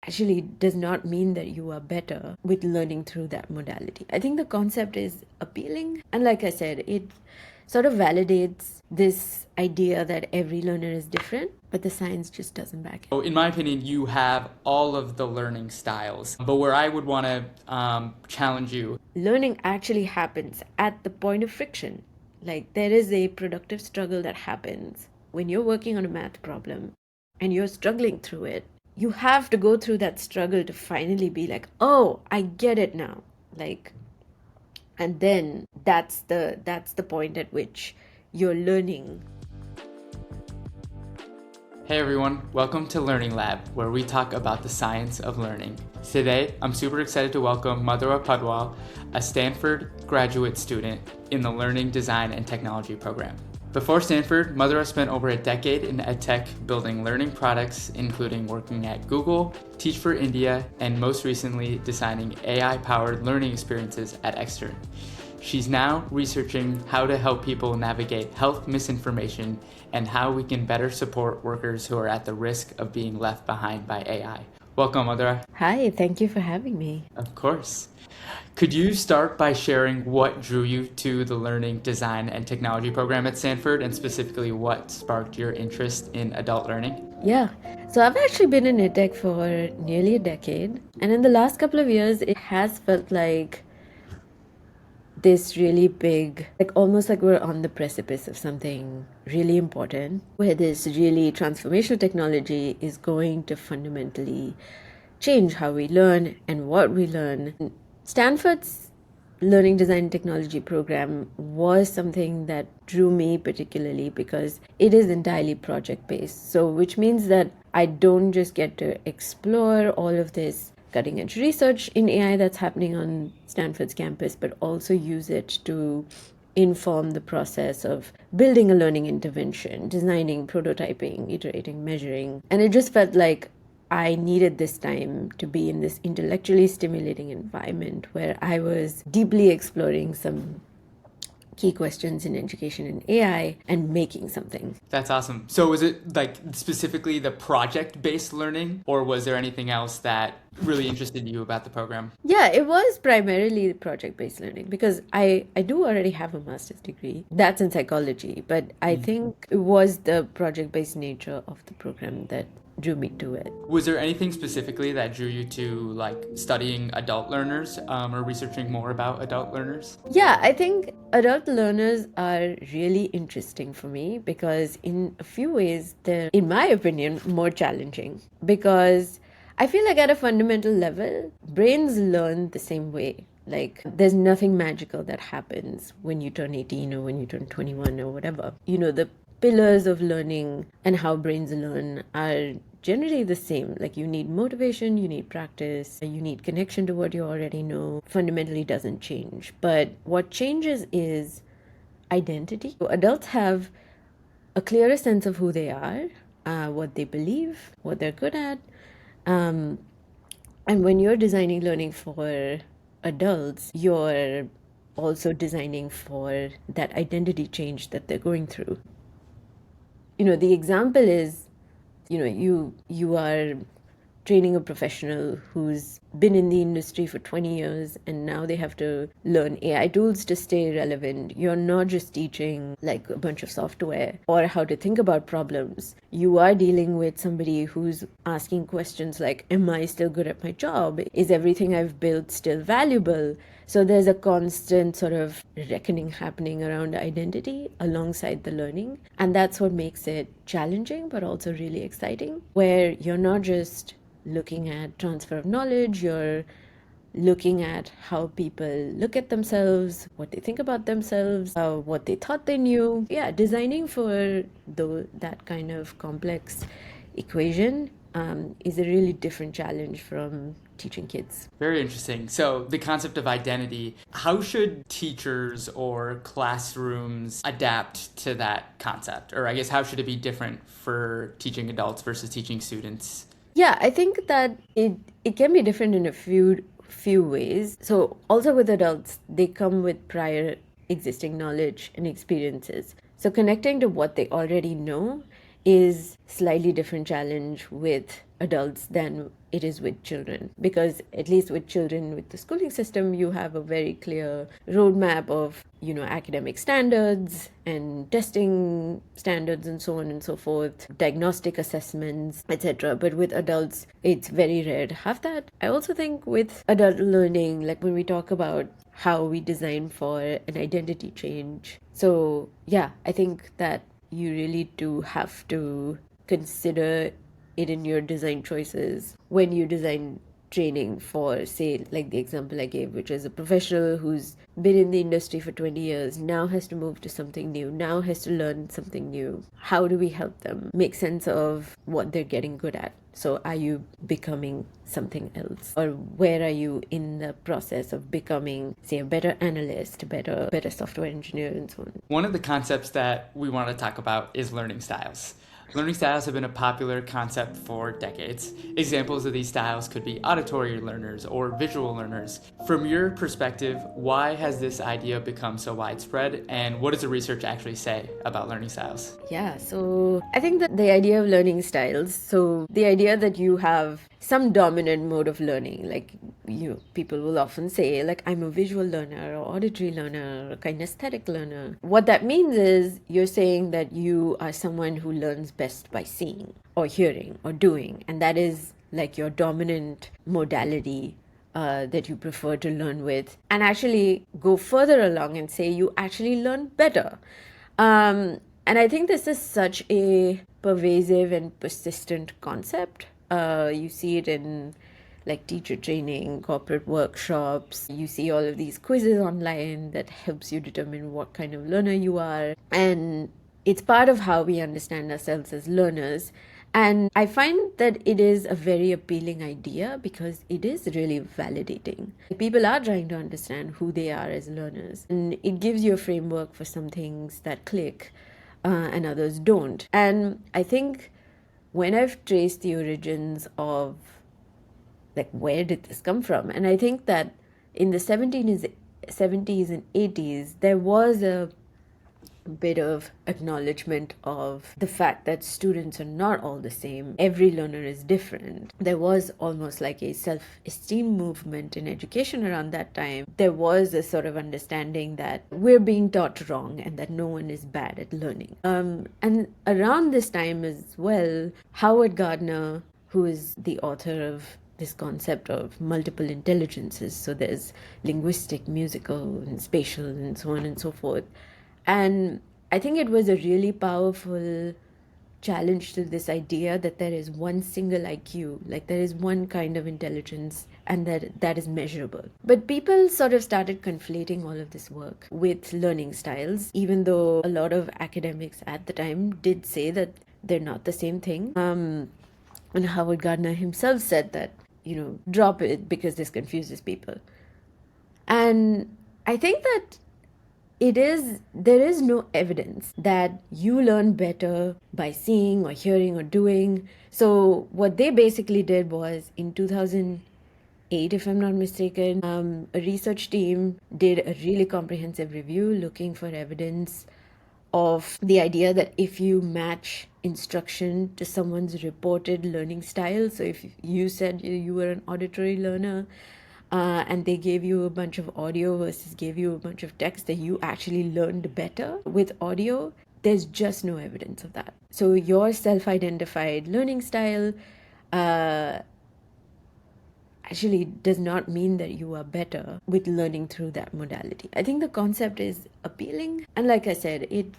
actually does not mean that you are better with learning through that modality. I think the concept is appealing. And like I said, it sort of validates this idea that every learner is different, but the science just doesn't back it. So in my opinion, you have all of the learning styles. But where I would want to challenge you. Learning actually happens at the point of friction. Like there is a productive struggle that happens when you're working on a math problem and you're struggling through it. You have to go through that struggle to finally be like, oh, I get it now. Like, and then that's the point at which you're learning. Hey everyone, welcome to Learning Lab, where we talk about the science of learning. Today, I'm super excited to welcome Madhura Padwal, a Stanford graduate student in the Learning, Design, and Technology program. Before Stanford, Madhura spent over a decade in edtech building learning products, including working at Google, Teach for India, and most recently designing AI-powered learning experiences at Extern. She's now researching how to help people navigate health misinformation and how we can better support workers who are at the risk of being left behind by AI. Welcome, Madhura. Hi, thank you for having me. Of course. Could you start by sharing what drew you to the Learning, Design, and Technology program at Stanford, and specifically what sparked your interest in adult learning? Yeah, so I've actually been in edtech for nearly a decade, and in the last couple of years, it has felt like this really big, like almost like we're on the precipice of something really important, where this really transformational technology is going to fundamentally change how we learn and what we learn. Stanford's Learning, Design, and Technology program was something that drew me particularly because it is entirely project based. So, which means that I don't just get to explore all of this cutting edge research in AI that's happening on Stanford's campus, but also use it to inform the process of building a learning intervention, designing, prototyping, iterating, measuring. And it just felt like I needed this time to be in this intellectually stimulating environment where I was deeply exploring some key questions in education and AI and making something. That's awesome. So was it like specifically the project-based learning, or was there anything else that really interested you about the program? Yeah, it was primarily project-based learning because I do already have a master's degree. That's in psychology, but I think it was the project-based nature of the program that drew me to it. Was there anything specifically that drew you to like studying adult learners or researching more about adult learners? Yeah, I think adult learners are really interesting for me because in a few ways they're, in my opinion, more challenging because I feel like at a fundamental level, brains learn the same way. Like, there's nothing magical that happens when you turn 18 or when you turn 21 or whatever. You know, the pillars of learning and how brains learn are generally the same. Like, you need motivation, you need practice, you need connection to what you already know. Fundamentally doesn't change. But what changes is identity. Adults have a clearer sense of who they are, what they believe, what they're good at. And when you're designing learning for adults, you're also designing for that identity change that they're going through. You know, the example is, you know, you are training a professional who's been in the industry for 20 years and now they have to learn AI tools to stay relevant. You're not just teaching like a bunch of software or how to think about problems. You are dealing with somebody who's asking questions like, am I still good at my job? Is everything I've built still valuable? So there's a constant sort of reckoning happening around identity alongside the learning. And that's what makes it challenging, but also really exciting, where you're not just looking at transfer of knowledge, you're looking at how people look at themselves, what they think about themselves, what they thought they knew. Yeah, designing for that kind of complex equation is a really different challenge from teaching kids. Very interesting. So the concept of identity, how should teachers or classrooms adapt to that concept? Or I guess how should it be different for teaching adults versus teaching students? Yeah, I think that it can be different in a few ways. So also with adults, they come with prior existing knowledge and experiences. So connecting to what they already know is slightly different challenge with adults than it is with children, because at least with children with the schooling system, you have a very clear roadmap of, academic standards and testing standards and so on and so forth, diagnostic assessments, etc. But with adults, it's very rare to have that. I also think with adult learning, like when we talk about how we design for an identity change, so yeah, I think that you really do have to consider it in your design choices when you design training for, say, like the example I gave, which is a professional who's been in the industry for 20 years, now has to move to something new, now has to learn something new. How do we help them make sense of what they're getting good at? So are you becoming something else? Or where are you in the process of becoming, say, a better analyst, better software engineer, and so on? One of the concepts that we want to talk about is learning styles. Learning styles have been a popular concept for decades. Examples of these styles could be auditory learners or visual learners. From your perspective, why has this idea become so widespread, and what does the research actually say about learning styles? Yeah, so I think that the idea of learning styles, so the idea that you have some dominant mode of learning, like people will often say, like, I'm a visual learner or auditory learner or kinesthetic learner. What that means is you're saying that you are someone who learns best by seeing or hearing or doing, and that is like your dominant modality that you prefer to learn with, and actually go further along and say you actually learn better. And I think this is such a pervasive and persistent concept. You see it in like teacher training, corporate workshops. You see all of these quizzes online that helps you determine what kind of learner you are. And it's part of how we understand ourselves as learners. And I find that it is a very appealing idea because it is really validating. People are trying to understand who they are as learners, and it gives you a framework for some things that click and others don't. And I think when I've traced the origins of like where did this come from, and I think that in the 70s and 80s, there was a bit of acknowledgement of the fact that students are not all the same. Every learner is different. There was almost like a self-esteem movement in education around that time. There was a sort of understanding that we're being taught wrong and that no one is bad at learning. And around this time as well, Howard Gardner, who is the author of this concept of multiple intelligences, so there's linguistic, musical, and spatial, and so on and so forth. And I think it was a really powerful challenge to this idea that there is one single IQ, like there is one kind of intelligence, and that is measurable. But people sort of started conflating all of this work with learning styles, even though a lot of academics at the time did say that they're not the same thing. And Howard Gardner himself said that, drop it because this confuses people. And I think that there is no evidence that you learn better by seeing or hearing or doing. So what they basically did was in 2008, if I'm not mistaken, a research team did a really comprehensive review looking for evidence of the idea that if you match instruction to someone's reported learning style, so if you said you were an auditory learner, and they gave you a bunch of audio versus gave you a bunch of text, that you actually learned better with audio. There's just no evidence of that. So your self-identified learning style actually does not mean that you are better with learning through that modality. I think the concept is appealing, and like I said, it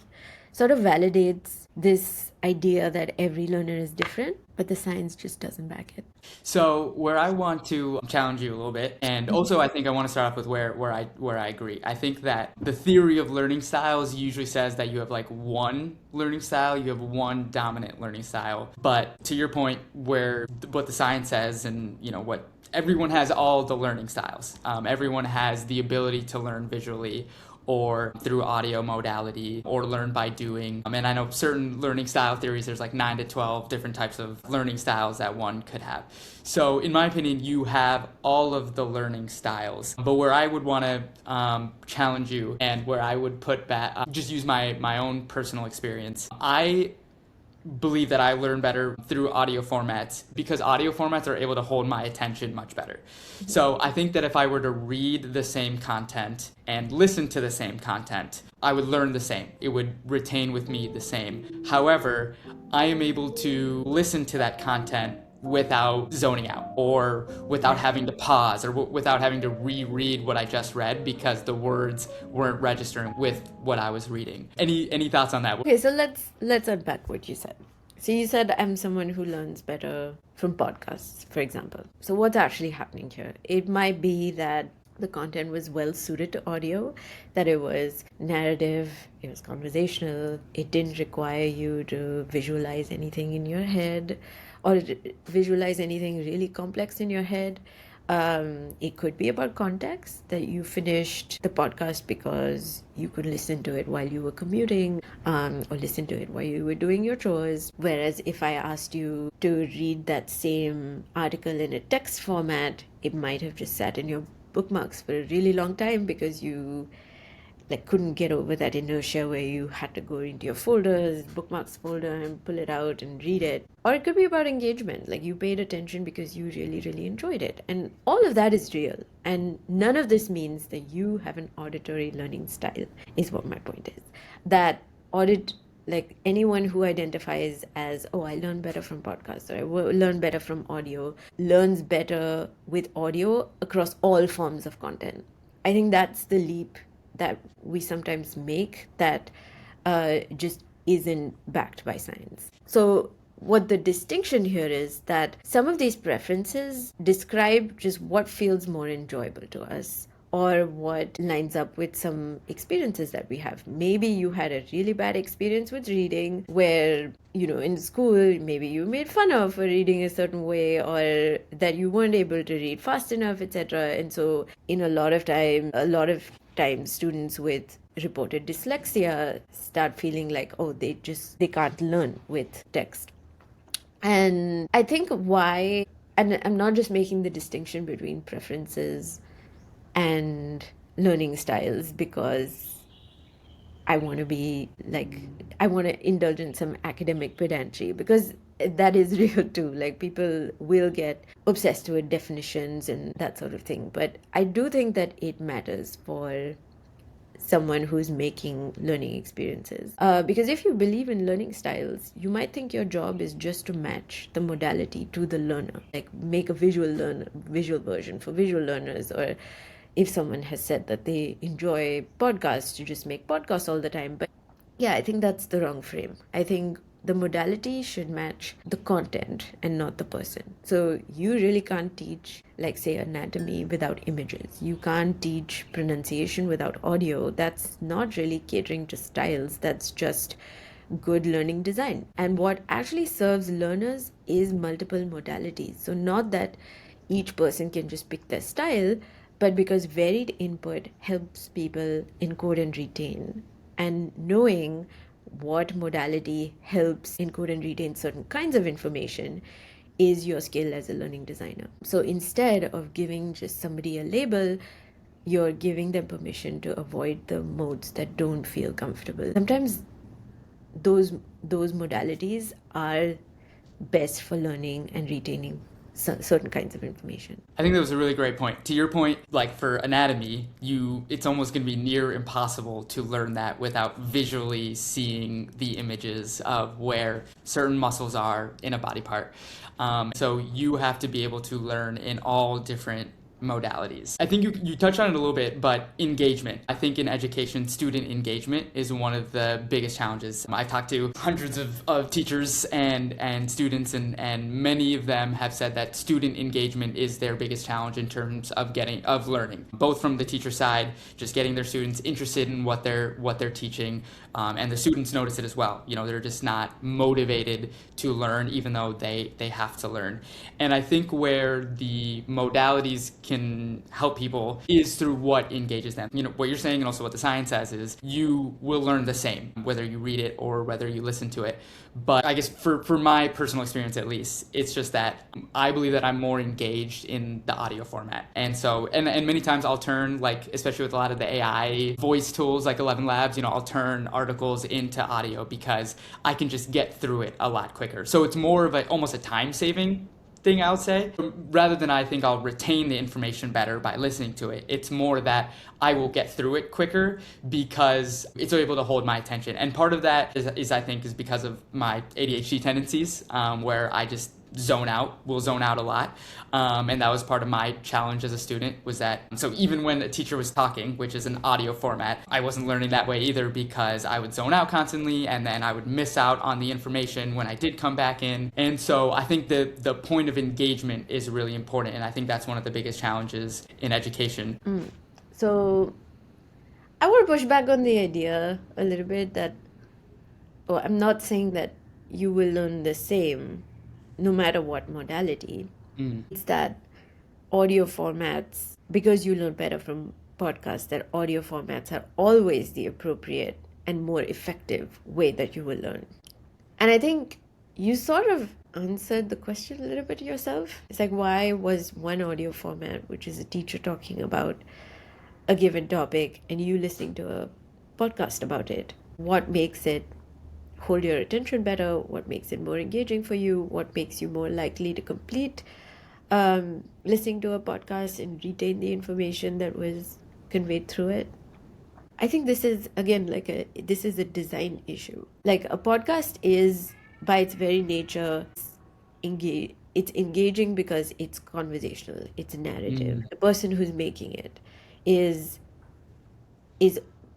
sort of validates this idea that every learner is different, but the science just doesn't back it. So where I want to challenge you a little bit, and also I think I want to start off with where I agree. I think that the theory of learning styles usually says that you have like one learning style, you have one dominant learning style. But to your point, where what the science says, and what everyone has all the learning styles. Everyone has the ability to learn visually or through audio modality or learn by doing. And I know certain learning style theories, there's like 9 to 12 different types of learning styles that one could have. So in my opinion, you have all of the learning styles. But where I would want to challenge you, and where I would put back, just use my own personal experience, I believe that I learn better through audio formats because audio formats are able to hold my attention much better. So I think that if I were to read the same content and listen to the same content, I would learn the same. It would retain with me the same. However, I am able to listen to that content without zoning out or without having to pause or without having to reread what I just read because the words weren't registering with what I was reading. Any thoughts on that? Okay, so let's unpack what you said. So you said I'm someone who learns better from podcasts, for example. So what's actually happening here? It might be that the content was well suited to audio, that it was narrative, it was conversational, it didn't require you to visualize anything in your head or visualize anything really complex in your head. It could be about context, that you finished the podcast because you could listen to it while you were commuting, or listen to it while you were doing your chores. Whereas if I asked you to read that same article in a text format, it might have just sat in your bookmarks for a really long time because you couldn't get over that inertia where you had to go into your folders, bookmarks folder, and pull it out and read it. Or it could be about engagement, like you paid attention because you really, really enjoyed it. And all of that is real. And none of this means that you have an auditory learning style, is what my point is. That anyone who identifies as, oh, I learn better from podcasts or I learn better from audio, learns better with audio across all forms of content. I think that's the leap that we sometimes make that just isn't backed by science. So what the distinction here is that some of these preferences describe just what feels more enjoyable to us or what lines up with some experiences that we have. Maybe you had a really bad experience with reading where, in school, maybe you made fun of for reading a certain way or that you weren't able to read fast enough, etc. And so a lot of times students with reported dyslexia start feeling like, oh, they can't learn with text. And I think why, and I'm not just making the distinction between preferences and learning styles because I want to indulge in some academic pedantry, because that is real too. People will get obsessed with definitions and that sort of thing. But I do think that it matters for someone who's making learning experiences. Because if you believe in learning styles, you might think your job is just to match the modality to the learner, make a visual version for visual learners, or if someone has said that they enjoy podcasts, to just make podcasts all the time. But yeah, I think that's the wrong frame. I think the modality should match the content and not the person. So you really can't teach, say, anatomy without images. You can't teach pronunciation without audio. That's not really catering to styles. That's just good learning design. And what actually serves learners is multiple modalities. So not that each person can just pick their style, but because varied input helps people encode and retain. And knowing what modality helps encode and retain certain kinds of information is your skill as a learning designer. So instead of giving just somebody a label, you're giving them permission to avoid the modes that don't feel comfortable. Sometimes those modalities are best for learning and retaining certain kinds of information. I think that was a really great point. To your point, for anatomy, it's almost going to be near impossible to learn that without visually seeing the images of where certain muscles are in a body part. So you have to be able to learn in all different modalities. I think you touched on it a little bit, but engagement. I think in education, student engagement is one of the biggest challenges. I've talked to hundreds of teachers and students, and many of them have said that student engagement is their biggest challenge in terms of learning, both from the teacher side, just getting their students interested in what they're teaching, and the students notice it as well. They're just not motivated to learn, even though they have to learn. And I think where the modalities can help people is through what engages them. You know, what you're saying and also what the science says is you will learn the same, whether you read it or whether you listen to it. But I guess for my personal experience at least, it's just that I believe that I'm more engaged in the audio format. And so, and many times I'll turn, like, especially with a lot of the AI voice tools like 11 Labs, you know, I'll turn articles into audio because I can just get through it a lot quicker. So it's more of almost a time saving thing, I would say. Rather than I think I'll retain the information better by listening to it, it's more that I will get through it quicker because it's able to hold my attention. And part of that is I think, is because of my ADHD tendencies, where I just will zone out a lot. And that was part of my challenge as a student, was that, so even when a teacher was talking, which is an audio format, I wasn't learning that way either because I would zone out constantly and then I would miss out on the information when I did come back in. And so I think the point of engagement is really important. And I think that's one of the biggest challenges in education. So I want to push back on the idea a little bit that, well, I'm not saying that you will learn the same no matter what modality. It's that audio formats, because you learn better from podcasts, that audio formats are always the appropriate and more effective way that you will learn. And I think you sort of answered the question a little bit yourself. It's like, why was one audio format, which is a teacher talking about a given topic and you listening to a podcast about it, what makes it hold your attention better? What makes it more engaging for you? What makes you more likely to complete listening to a podcast and retain the information that was conveyed through it? I think this is, again, this is a design issue. Like, a podcast is, by its very nature, it's engaging because it's conversational, it's narrative. The person who's making it is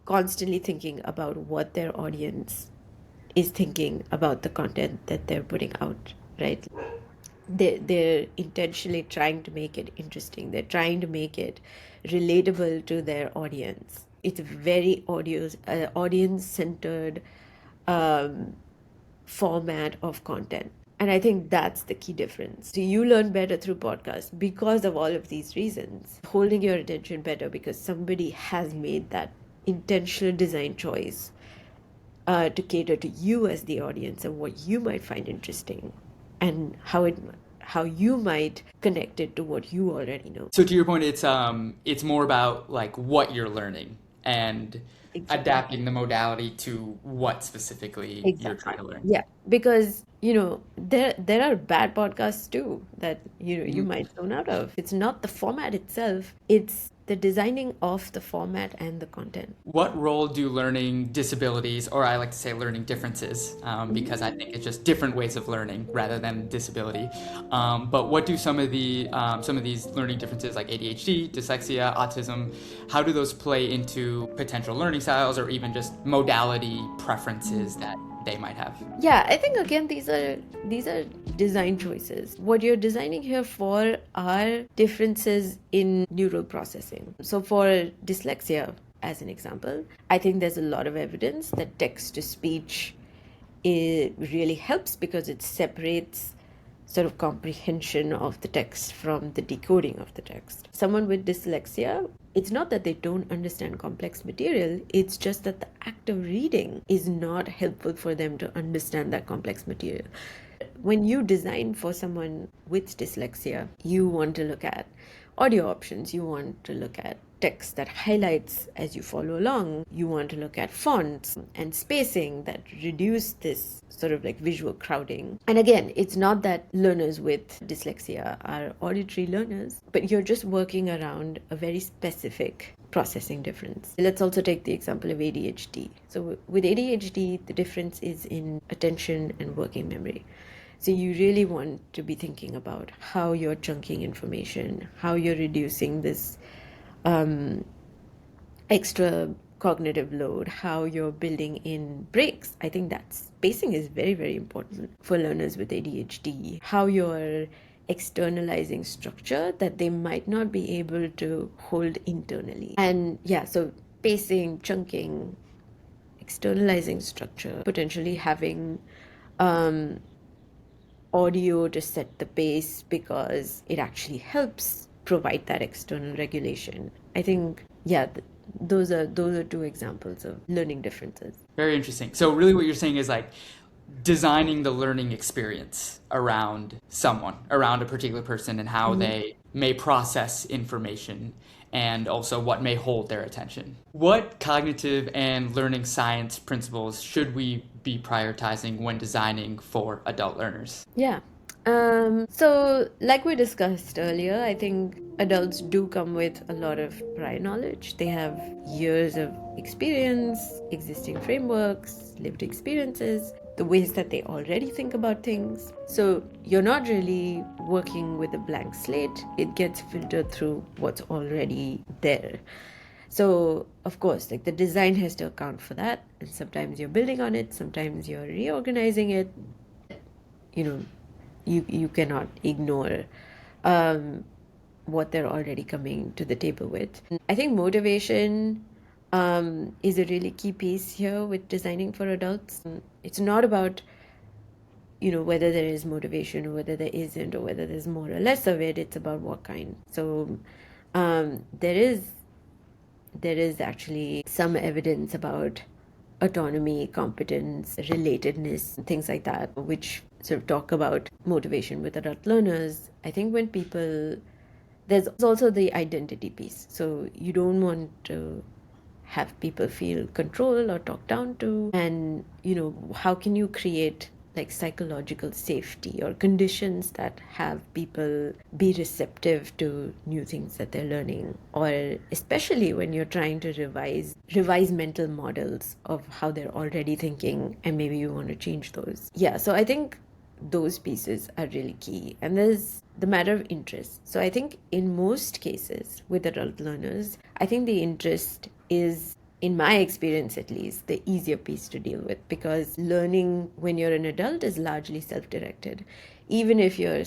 constantly thinking about what their audience is thinking about the content that they're putting out, right? They're intentionally trying to make it interesting. They're trying to make it relatable to their audience. It's a very audience-centered format of content. And I think that's the key difference. So you learn better through podcasts because of all of these reasons. Holding your attention better because somebody has made that intentional design choice to cater to you as the audience and what you might find interesting and how you might connect it to what you already know. So to your point, it's more about like what you're learning and adapting the modality to what specifically you're trying to learn. Yeah, because there are bad podcasts too that you might zone out of. It's not the format itself, it's the designing of the format and the content. What role do learning disabilities, or I like to say learning differences, because I think it's just different ways of learning rather than disability. But what do some of these learning differences like ADHD, dyslexia, autism, how do those play into potential learning styles or even just modality preferences that they might have? Yeah, I think again these are design choices. What you're designing here for are differences in neural processing. So for dyslexia, as an example, I think there's a lot of evidence that text to speech really helps because it separates sort of comprehension of the text from the decoding of the text. Someone with dyslexia, it's not that they don't understand complex material, it's just that the act of reading is not helpful for them to understand that complex material. When you design for someone with dyslexia, you want to look at audio options, you want to look at text that highlights as you follow along, you want to look at fonts and spacing that reduce this sort of like visual crowding. And again, it's not that learners with dyslexia are auditory learners, but you're just working around a very specific processing difference. Let's also take the example of ADHD. So with ADHD, the difference is in attention and working memory. So you really want to be thinking about how you're chunking information, how you're reducing this extra cognitive load, how you're building in breaks. I think that spacing is very, very important for learners with ADHD. How you're externalizing structure that they might not be able to hold internally. And yeah, so pacing, chunking, externalizing structure, potentially having audio to set the pace because it actually helps provide that external regulation. I think, yeah, those are two examples of learning differences. Very interesting. So really what you're saying is like designing the learning experience around someone, around a particular person, and how they may process information and also what may hold their attention. What cognitive and learning science principles should we be prioritizing when designing for adult learners? Yeah. So, like we discussed earlier, I think adults do come with a lot of prior knowledge. They have years of experience, existing frameworks, lived experiences, the ways that they already think about things. So, you're not really working with a blank slate, it gets filtered through what's already there. So, of course, like the design has to account for that. And sometimes you're building on it, sometimes you're reorganizing it. You know, you cannot ignore um, what they're already coming to the table with. I think motivation is a really key piece here with designing for adults. It's not about whether there is motivation or whether there isn't or whether there's more or less of it. It's about what kind. So there is actually some evidence about autonomy, competence, relatedness, things like that, which sort of talk about motivation with adult learners. I think when people, there's also the identity piece. So you don't want to have people feel control or talked down to. And, how can you create like psychological safety or conditions that have people be receptive to new things that they're learning, or especially when you're trying to revise mental models of how they're already thinking and maybe you want to change those. Yeah, so I think those pieces are really key. And there's the matter of interest. So I think in most cases with adult learners, I think the interest is, in my experience at least, the easier piece to deal with, because learning when you're an adult is largely self-directed. Even if you're,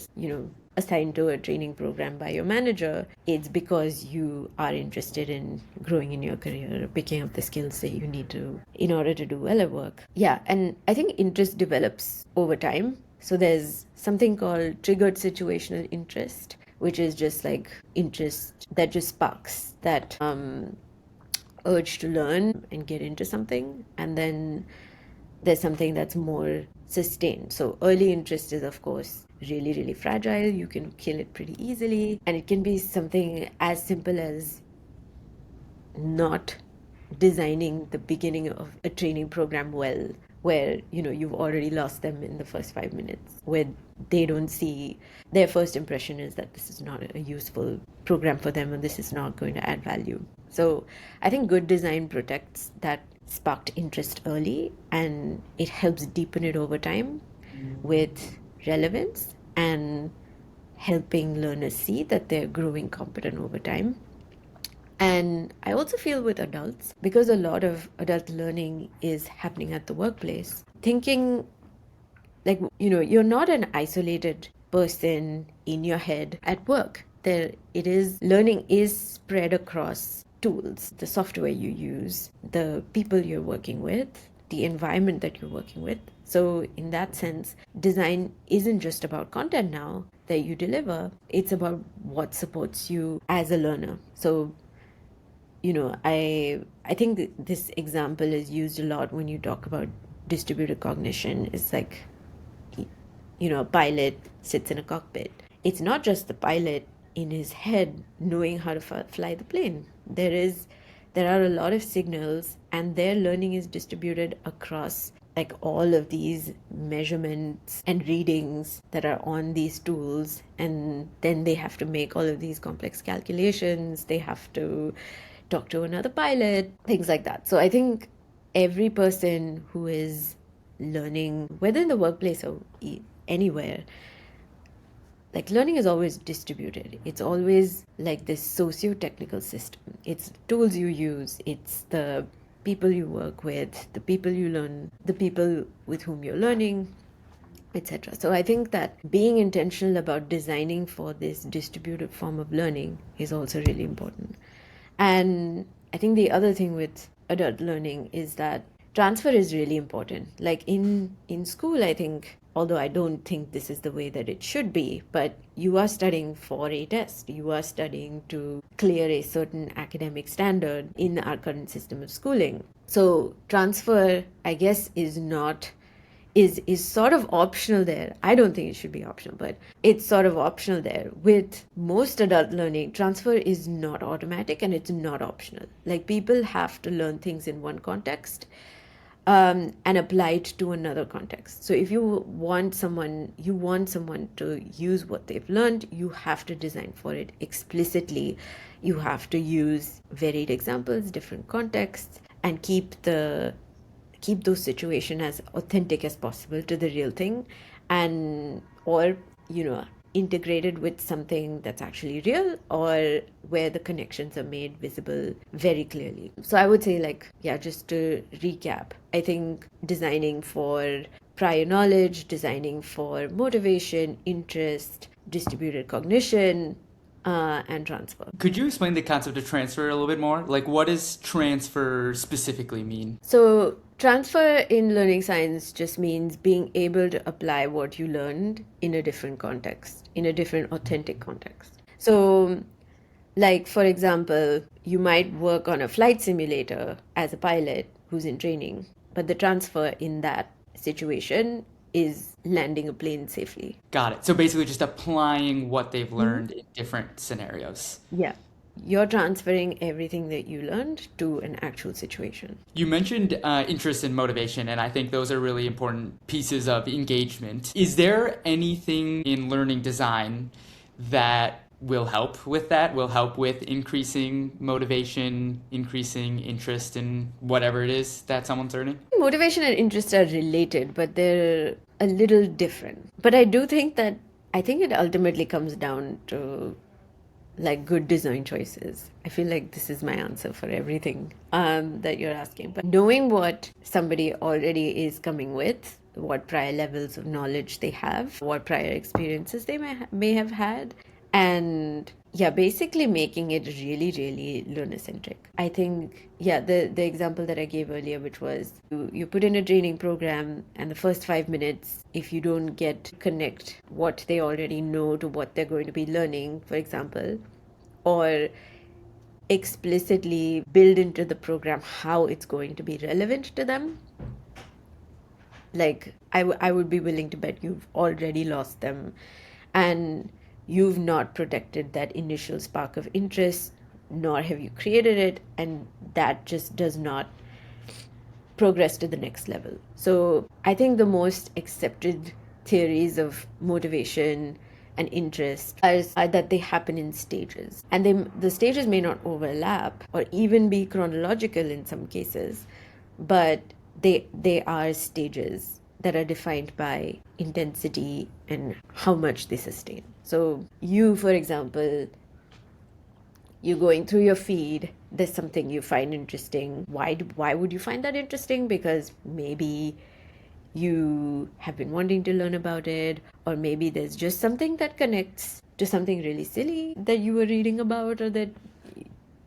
assigned to a training program by your manager, it's because you are interested in growing in your career, picking up the skills that you need to in order to do well at work. Yeah, and I think interest develops over time. So there's something called triggered situational interest, which is just like interest that just sparks that urge to learn and get into something. And then there's something that's more sustained. So early interest is, of course, really, really fragile. You can kill it pretty easily. And it can be something as simple as not designing the beginning of a training program well, where you've already lost them in the first 5 minutes, where they don't see, their first impression is that this is not a useful program for them and this is not going to add value. So I think good design protects that sparked interest early, and it helps deepen it over time with relevance and helping learners see that they're growing competent over time. And I also feel with adults, because a lot of adult learning is happening at the workplace, thinking like, you're not an isolated person in your head at work. Learning is spread across tools, the software you use, the people you're working with, the environment that you're working with. So in that sense, design isn't just about content now that you deliver, it's about what supports you as a learner. So I think this example is used a lot when you talk about distributed cognition. It's like, a pilot sits in a cockpit. It's not just the pilot in his head knowing how to fly the plane. There are a lot of signals, and their learning is distributed across like all of these measurements and readings that are on these tools, and then they have to make all of these complex calculations. They have to talk to another pilot, things like that. So I think every person who is learning, whether in the workplace or anywhere, like learning is always distributed. It's always like this socio-technical system. It's tools you use, it's the people you work with, the people you learn, the people with whom you're learning, etc. So I think that being intentional about designing for this distributed form of learning is also really important. And I think the other thing with adult learning is that transfer is really important. Like in school, I think, although I don't think this is the way that it should be, but you are studying for a test. You are studying to clear a certain academic standard in our current system of schooling. So transfer, I guess, is sort of optional there. I don't think it should be optional, but it's sort of optional there. With most adult learning, transfer is not automatic and it's not optional. Like people have to learn things in one context and apply it to another context. So if you want someone to use what they've learned, you have to design for it explicitly. You have to use varied examples, different contexts, and keep those situations as authentic as possible to the real thing, and or integrated with something that's actually real, or where the connections are made visible very clearly. So I would say, like, yeah, just to recap, I think designing for prior knowledge, designing for motivation, interest, distributed cognition, and transfer. Could you explain the concept of transfer a little bit more? Like, what does transfer specifically mean? So, transfer in learning science just means being able to apply what you learned in a different context, in a different authentic context. So, like, for example, you might work on a flight simulator as a pilot who's in training, but the transfer in that situation is landing a plane safely. Got it. So basically, just applying what they've learned in different scenarios. Yeah. You're transferring everything that you learned to an actual situation. You mentioned interest and motivation, and I think those are really important pieces of engagement. Is there anything in learning design that will help with that, will help with increasing motivation, increasing interest in whatever it is that someone's learning? Motivation and interest are related, but they're a little different. But I think it ultimately comes down to like good design choices. I feel like this is my answer for everything that you're asking. But knowing what somebody already is coming with, what prior levels of knowledge they have, what prior experiences they may have had, and yeah, basically making it really, really learner centric. I think, yeah, the example that I gave earlier, which was you put in a training program, and the first 5 minutes, if you don't get to connect what they already know to what they're going to be learning, for example, or explicitly build into the program how it's going to be relevant to them, like I would be willing to bet you've already lost them, and you've not protected that initial spark of interest, nor have you created it, and that just does not progress to the next level. So I think the most accepted theories of motivation and interest are that they happen in stages, and the stages may not overlap or even be chronological in some cases, but they are stages that are defined by intensity and how much they sustain. So you, for example, you're going through your feed, there's something you find interesting. Why would you find that interesting? Because maybe you have been wanting to learn about it, or maybe there's just something that connects to something really silly that you were reading about, or that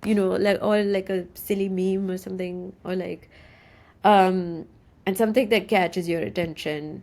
like a silly meme or something, or like and something that catches your attention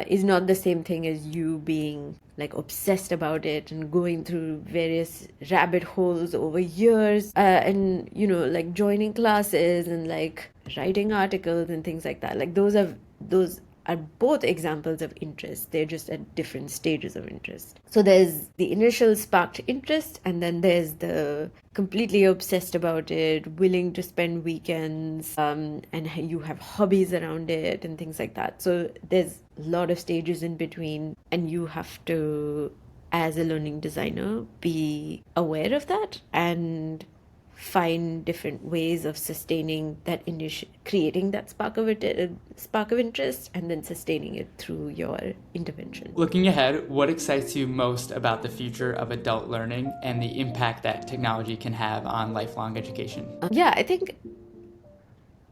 is not the same thing as you being like obsessed about it and going through various rabbit holes over years, and like joining classes and like writing articles and things like that. Like those are both examples of interest. They're just at different stages of interest. So there's the initial sparked interest, and then there's the completely obsessed about it, willing to spend weekends, and you have hobbies around it and things like that. So there's a lot of stages in between, and you have to, as a learning designer, be aware of that and find different ways of sustaining that creating that spark of interest, and then sustaining it through your intervention. Looking ahead, what excites you most about the future of adult learning and the impact that technology can have on lifelong education? Yeah, I think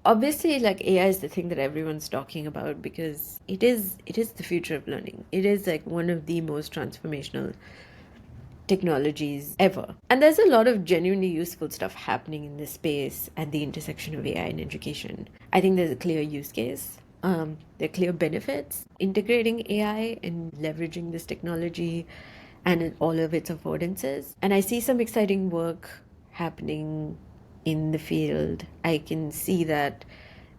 obviously like AI is the thing that everyone's talking about, because it is the future of learning. It is like one of the most transformational technologies ever. And there's a lot of genuinely useful stuff happening in this space at the intersection of AI and education. I think there's a clear use case. There are clear benefits integrating AI and leveraging this technology and all of its affordances. And I see some exciting work happening in the field. I can see that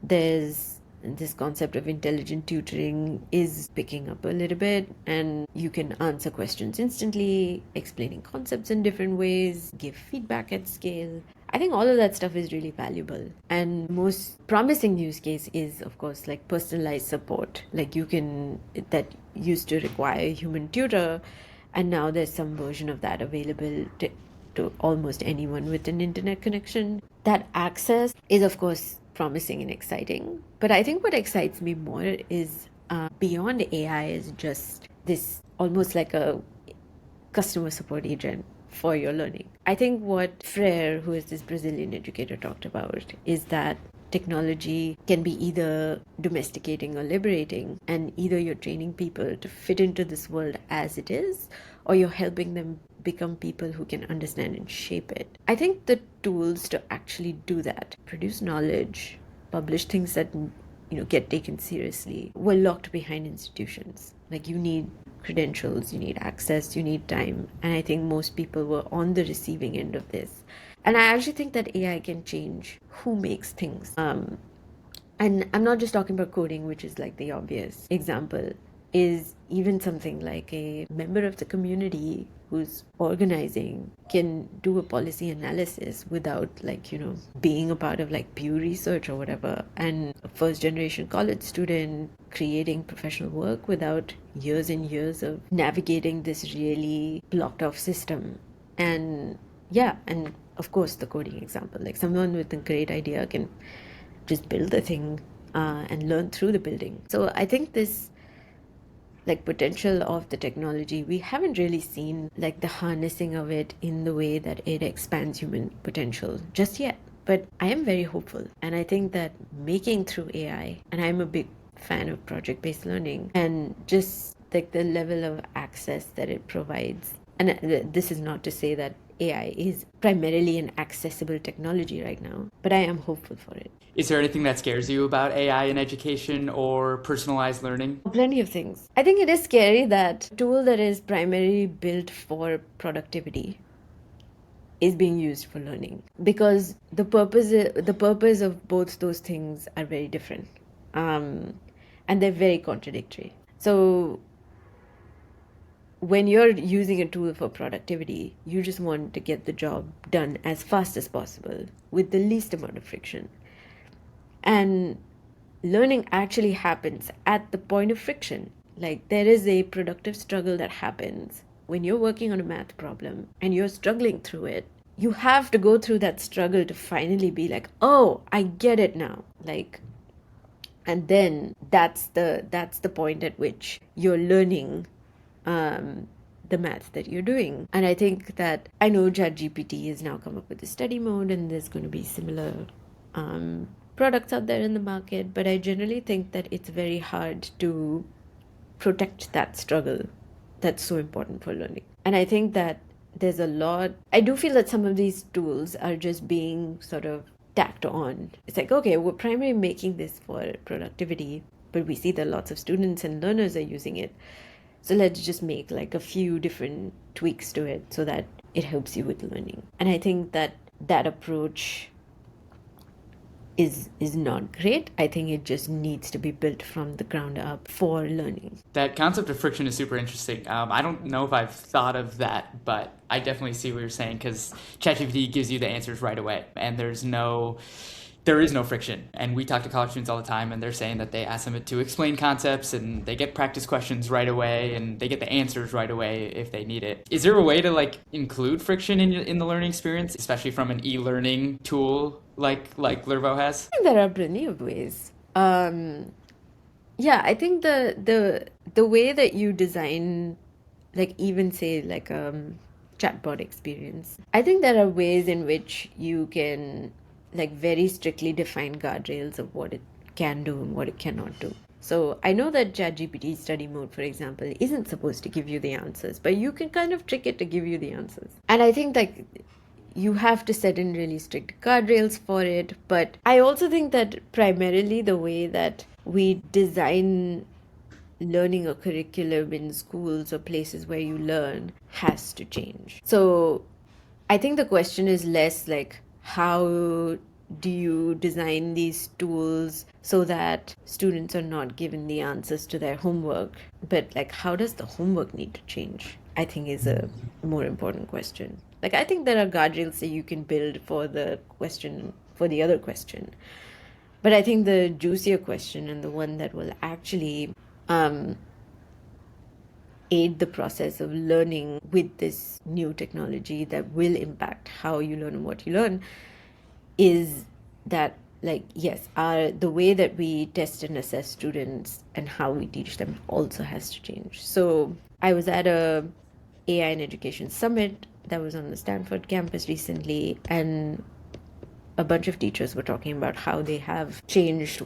there's this concept of intelligent tutoring is picking up a little bit, and you can answer questions instantly, explaining concepts in different ways, give feedback at scale. I think all of that stuff is really valuable. And most promising use case is, of course, like personalized support. Like that used to require a human tutor, and now there's some version of that available to almost anyone with an internet connection. That access is, of course, promising and exciting. But I think what excites me more is beyond AI is just this almost like a customer support agent for your learning. I think what Freire, who is this Brazilian educator, talked about is that technology can be either domesticating or liberating, and either you're training people to fit into this world as it is, or you're helping them become people who can understand and shape it. I think the tools to actually do that, produce knowledge, publish things that get taken seriously, were locked behind institutions. Like, you need credentials, you need access, you need time. And I think most people were on the receiving end of this. And I actually think that AI can change who makes things. And I'm not just talking about coding, which is like the obvious example, is even something like a member of the community who's organizing can do a policy analysis without being a part of like Pew Research or whatever. And a first generation college student creating professional work without years and years of navigating this really blocked off system. And yeah, and of course the coding example, like someone with a great idea can just build the thing and learn through the building. So I think this like potential of the technology, we haven't really seen like the harnessing of it in the way that it expands human potential just yet. But I am very hopeful, and I think that making through AI, and I'm a big fan of project-based learning, and just like the level of access that it provides. And this is not to say that AI is primarily an accessible technology right now, but I am hopeful for it. Is there anything that scares you about AI in education or personalized learning? Plenty of things. I think it is scary that a tool that is primarily built for productivity is being used for learning, because the purpose of both those things are very different, and they're very contradictory. So when you're using a tool for productivity, you just want to get the job done as fast as possible with the least amount of friction. And learning actually happens at the point of friction. Like, there is a productive struggle that happens when you're working on a math problem and you're struggling through it. You have to go through that struggle to finally be like, oh, I get it now. Like, and then that's the point at which you're learning the math that you're doing. And I think that, I know ChatGPT has now come up with a study mode, and there's going to be similar products out there in the market, but I generally think that it's very hard to protect that struggle that's so important for learning. And I think that I do feel that some of these tools are just being sort of tacked on. It's like, okay, we're primarily making this for productivity, but we see that lots of students and learners are using it. So let's just make like a few different tweaks to it so that it helps you with learning. And I think that approach is not great. I think it just needs to be built from the ground up for learning. That concept of friction is super interesting. I don't know if I've thought of that, but I definitely see what you're saying, because ChatGPT gives you the answers right away, and there is no friction. And we talk to college students all the time, and they're saying that they ask them to explain concepts, and they get practice questions right away, and they get the answers right away if they need it. Is there a way to like include friction in the learning experience, especially from an e-learning tool like Lervo has? I think there are plenty of ways. Yeah, I think the way that you design, like even say like chatbot experience, I think there are ways in which you can like very strictly define guardrails of what it can do and what it cannot do. So I know that ChatGPT study mode, for example, isn't supposed to give you the answers, but you can kind of trick it to give you the answers. And I think like you have to set in really strict guardrails for it. But I also think that primarily the way that we design learning a curriculum in schools or places where you learn has to change. So I think the question is less like how do you design these tools so that students are not given the answers to their homework, but like how does the homework need to change? I think is a more important question. Like I think there are guardrails that you can build for the question for the other question. But I think the juicier question and the one that will actually aid the process of learning with this new technology that will impact how you learn and what you learn is that like yes the way that we test and assess students and how we teach them also has to change. So I was at a AI in Education summit that was on the Stanford campus recently, and a bunch of teachers were talking about how they have changed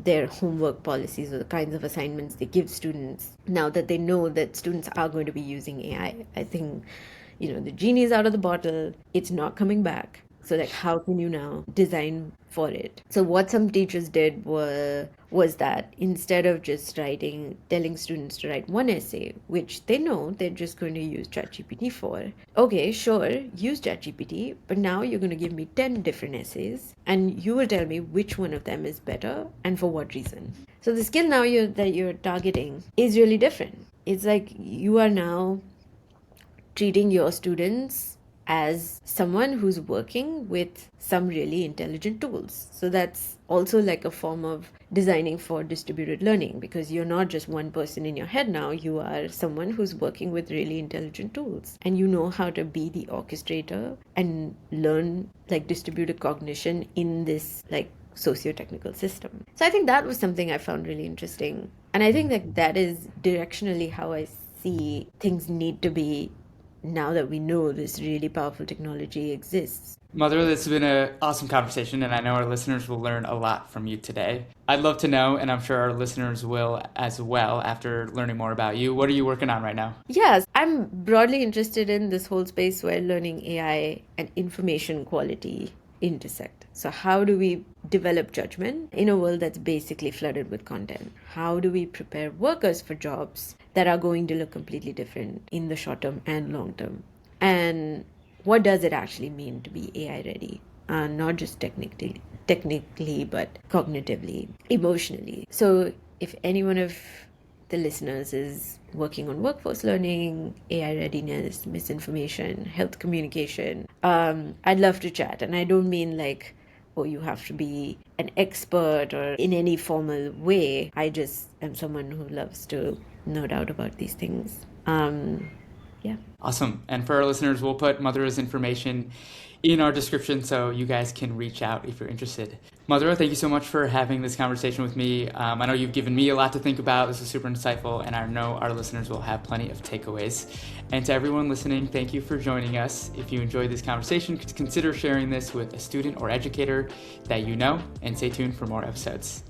their homework policies or the kinds of assignments they give students now that they know that students are going to be using AI. I think, the genie is out of the bottle, it's not coming back. So like how can you now design for it? So what some teachers did was that instead of just telling students to write one essay, which they know they're just going to use ChatGPT for, okay, sure, use ChatGPT, but now you're going to give me 10 different essays and you will tell me which one of them is better and for what reason. So the skill now that you're targeting is really different. It's like you are now treating your students as someone who's working with some really intelligent tools. So that's also like a form of designing for distributed learning, because you're not just one person in your head now, you are someone who's working with really intelligent tools and you know how to be the orchestrator and learn like distributed cognition in this like socio-technical system. So I think that was something I found really interesting. And I think that is directionally how I see things need to be now that we know this really powerful technology exists. Mother, this has been an awesome conversation, and I know our listeners will learn a lot from you today. I'd love to know, and I'm sure our listeners will as well after learning more about you. What are you working on right now? Yes, I'm broadly interested in this whole space where learning AI and information quality intersect. So, how do we develop judgment in a world that's basically flooded with content? How do we prepare workers for jobs that are going to look completely different in the short term and long term? And what does it actually mean to be AI ready? Not just technically, but cognitively, emotionally. So, if any one of the listeners is working on workforce learning, AI readiness, misinformation, health communication, I'd love to chat. And I don't mean like, oh, you have to be an expert or in any formal way. I just am someone who loves to nerd out about these things. Yeah. Awesome. And for our listeners, we'll put Madhura's information in our description so you guys can reach out if you're interested. Madhura, thank you so much for having this conversation with me. I know you've given me a lot to think about. This is super insightful, and I know our listeners will have plenty of takeaways. And to everyone listening, thank you for joining us. If you enjoyed this conversation, consider sharing this with a student or educator that you know, and stay tuned for more episodes.